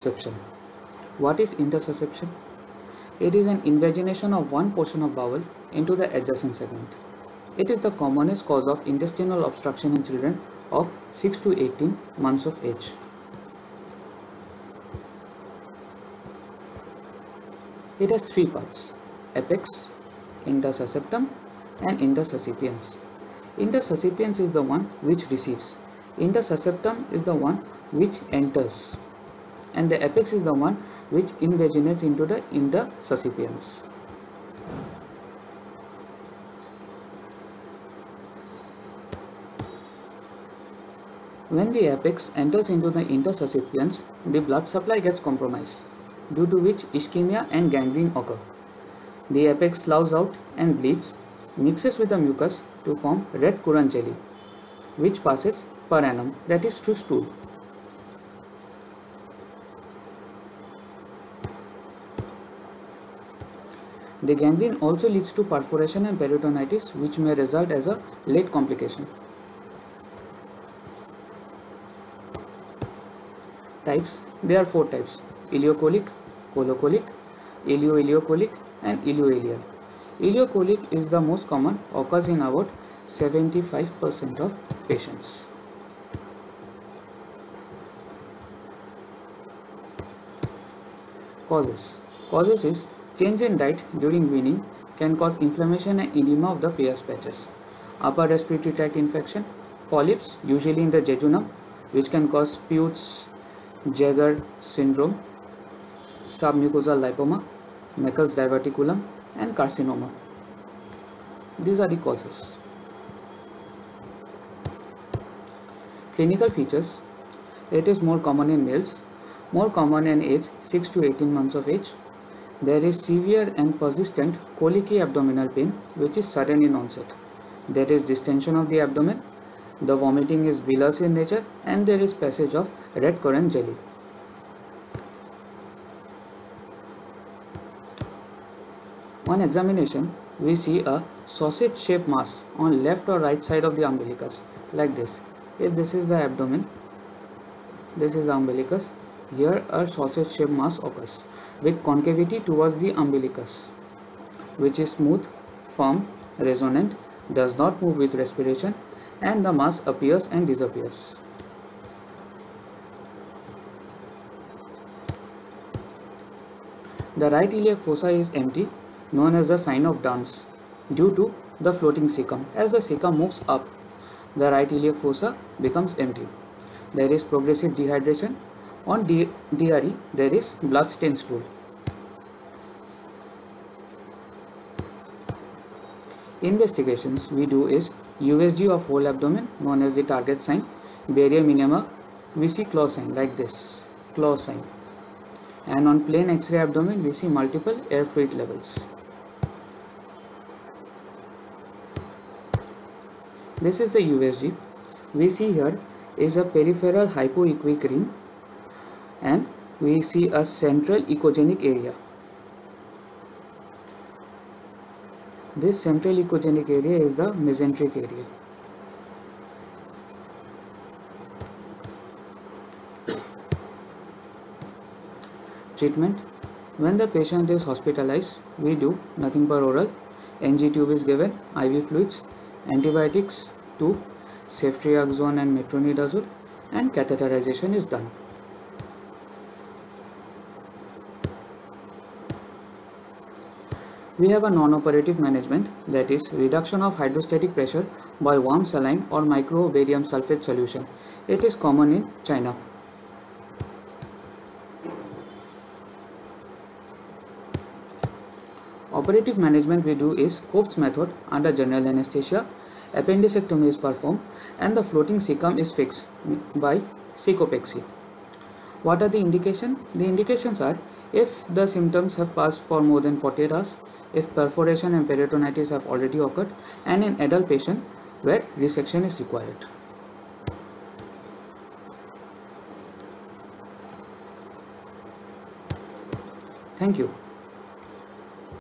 Intersusception. What is intersusception? It is an invagination of one portion of bowel into the adjacent segment. It is the commonest cause of intestinal obstruction in children of 6 to 18 months of age. It has three parts: apex, intersusceptum, and intersuscipiens. Intersuscipiens is the one which receives. Intersusceptum is the one which enters. And the apex is the one which invaginates into the intersuscipiens. When the apex enters into the intersuscipiens, the blood supply gets compromised, due to which ischemia and gangrene occur. The apex sloughs out and bleeds, mixes with the mucus to form red currant jelly, which passes per annum, that is through stool. The gangrene also leads to perforation and peritonitis, which may result as a late complication. Types: there are four types: ileocolic, colocolic, ileo-ileocolic, and ileoileal. Ileocolic is the most common, occurs in about 75% of patients. Causes is change in diet during weaning can cause inflammation and edema of the Peyer's patches. Upper respiratory tract infection, polyps usually in the jejunum, which can cause Peutz Jeghers syndrome, submucosal lipoma, Meckel's diverticulum, and carcinoma. These are the causes. Clinical features: it is more common in males, more common in age 6 to 18 months of age. There is severe and persistent colicky abdominal pain, which is sudden in onset. There is distension of the abdomen. The vomiting is bilious in nature, and there is passage of red currant jelly. On examination, we see a sausage-shaped mass on left or right side of the umbilicus, like this. If this is the abdomen, this is the umbilicus. Here a sausage-shaped mass occurs with concavity towards the umbilicus, which is smooth, firm, resonant, does not move with respiration, and the mass appears and disappears. The right iliac fossa is empty, known as the sign of dance, due to the floating cecum. As the cecum moves up, the right iliac fossa becomes empty. There is progressive dehydration. On DRE, there is blood-stained stool. Investigations we do is USG of whole abdomen, known as the target sign. Barium enema, we see claw sign, like this, claw sign. And on plain X-ray abdomen, we see multiple air fluid levels. This is the USG. We see here is a peripheral hypoechoic ring, and we see a central echogenic area. This central echogenic area is the mesenteric area. Treatment: when the patient is hospitalized, we do nothing but oral. NG tube is given, IV fluids, antibiotics, tube, ceftriaxone and metronidazole, and catheterization is done. We have a non-operative management, that is reduction of hydrostatic pressure by warm saline or microbarium sulfate solution. It is common in China. Operative management we do is Cope's method under general anesthesia. Appendicectomy is performed and the floating cecum is fixed by cecopexy. What are the indications? The indications are if the symptoms have passed for more than 48 hours, if perforation and peritonitis have already occurred, and in adult patient where resection is required. Thank you.